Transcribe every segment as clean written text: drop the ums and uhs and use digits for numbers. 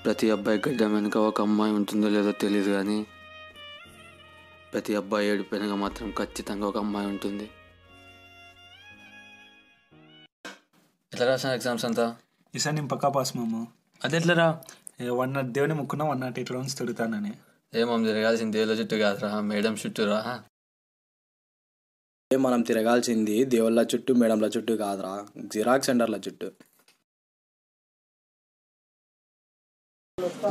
ప్రతి అబ్బాయి గడ్డ వెనుక ఒక అమ్మాయి ఉంటుందో లేదో తెలియదు, కానీ ప్రతి అబ్బాయి ఏడుపు వెనుక మాత్రం ఖచ్చితంగా ఒక అమ్మాయి ఉంటుంది. ఎట్లా రాసిన ఎగ్జామ్స్ అంతా? ఈసారి నేను పక్కా పాస్ మాము. అది ఎట్లరా? 1 దేవుని ముక్కున్నా 108 రౌండ్స్ తిరుగుతానని. ఏమం తిరగాల్సింది దేవుళ్ళ చుట్టూ కాదురా, మేడం చుట్టూరా. మనం తిరగాల్సింది దేవుళ్ళ చుట్టూ మేడంల చుట్టూ కాదురా, జిరాక్స్ సెంటర్ల చుట్టూ.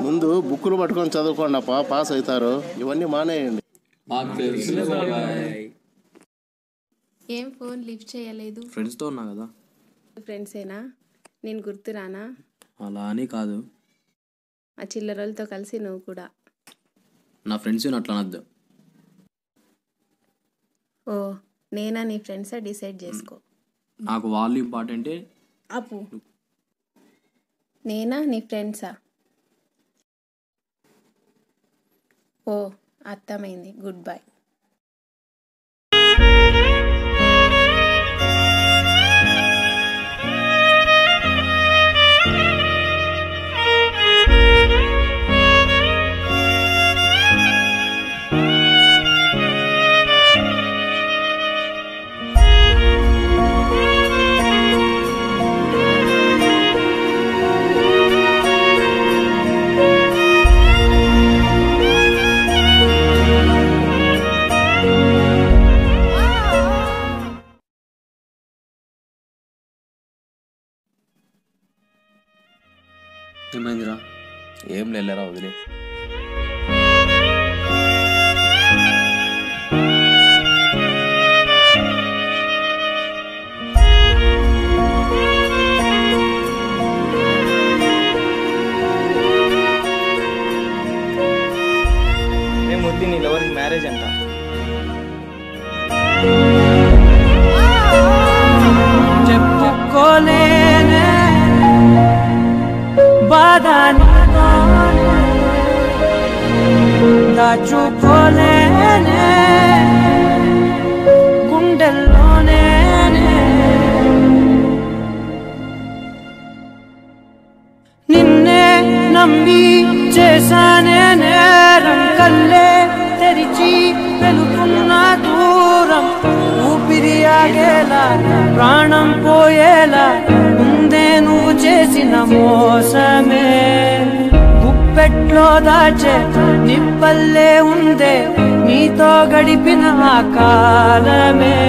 ముందు బుక్కులు పట్టుకొని చదువుకోండి అప్ప, పాస్ అవుతారు. ఇవన్నీ మానేయండి. ఏం ఫోన్ లిఫ్ట్ చేయలేదు? ఫ్రెండ్స్తో ఉన్నా కదా. ఫ్రెండ్సేనా? నేను గుర్తురానా? అలా అని కాదు, ఆ చిల్లరలతో కలిసి నువ్వు కూడా. నా ఫ్రెండ్స్ అట్లా అనద్దు. ఓ నేనా నీ ఫ్రెండ్సా? డిసైడ్ చేసుకో. నాకు వాళ్ళు ఇంపార్టెంటే. అప్పు నేనా నీ ఫ్రెండ్సా? ఓ అర్థమైంది, గుడ్ బై. ఏమైందిరా? ఏం లేరా, వదిలే. మేము ముద్ది నీ లవర్కి మ్యారేజ్ అంట. చెప్పుకోలేనే బాధాని దాచుకోలేనే గుండెల్లోనే నిన్నే నమ్మి చేశానే నేరం. కల్లే తెరిచి వెళుతున్న దూరం, ఊపిరి ఆగేలా ప్రాణం పోయేలా ముందే నువ్వు చేసిన మోసమే. గుప్పెట్లో దాచే నిప్పల్లే ఉందే నీతో గడిపిన ఆ కాలమే.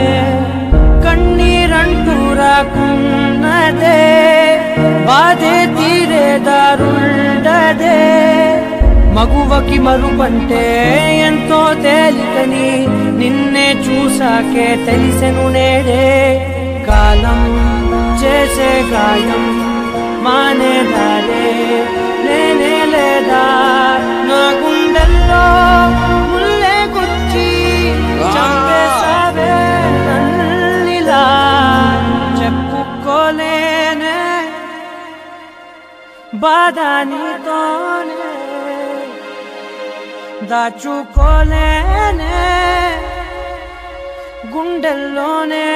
కన్నీరంటూ రాకున్నదే, బాధే తీరే దారుండదే. మగువకి మరుపంటే ఎంతో తేలికని నిన్నే చూసాకే తెలిసెను నేడే. కాలం చేసే గాయం మానేదారే లేనే లేదా. నా గుండెల్లో ముల్లే గుచ్చి చంపేసావే నన్నిలా. చెప్పుకోలేనే బాధ నీతోనే, దాచుకోలేనే గుండెల్లోనే.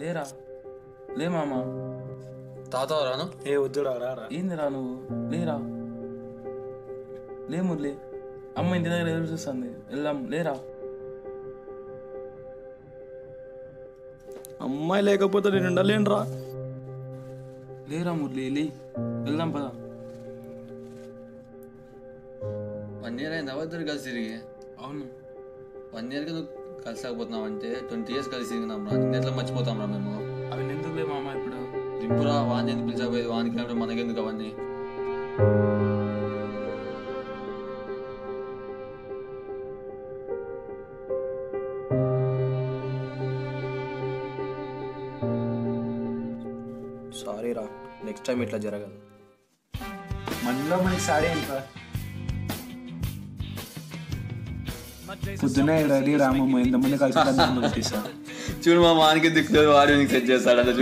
లేరా, లే మామ. తాతావు రాను? ఏ వద్దురా, రారా. ఏందిరా నువ్వు? లేరా, లే మురళి. అమ్మ ఇంటి దగ్గర ఎదురు చూస్తుంది, వెళ్దాం. లేరా. అమ్మాయి లేకపోతే నేను ఉండలేనురా. లేరా మురళి, లే వెళ్దాం పదా. 1 year అయిందా ఇద్దరు కలిసి తిరిగి? అవును. 1 yearకి నువ్వు కలిసకపోతున్నావు అంటే 20 years కలిసి తిరిగినాం రా. నిన్న ఎట్లా మర్చిపోతాం రా మేము? అవి ఎందుకులే మామ ఇప్పుడు. దింపురా, వాడిని ఎందుకు పిలిచకపోయేది? వానికి మనకెందుకు అవన్నీ? సారీ రా, నెక్స్ట్ టైం ఇట్లా జరగదు. మనలో మనకి సారీ ఇంకా పొద్దున్నే రెడీ రామమ్మ ఎంతమంది కలిసి సార్ చూడు మా మానికి దిక్కులేదు వాడు సెట్ చేస్తాడు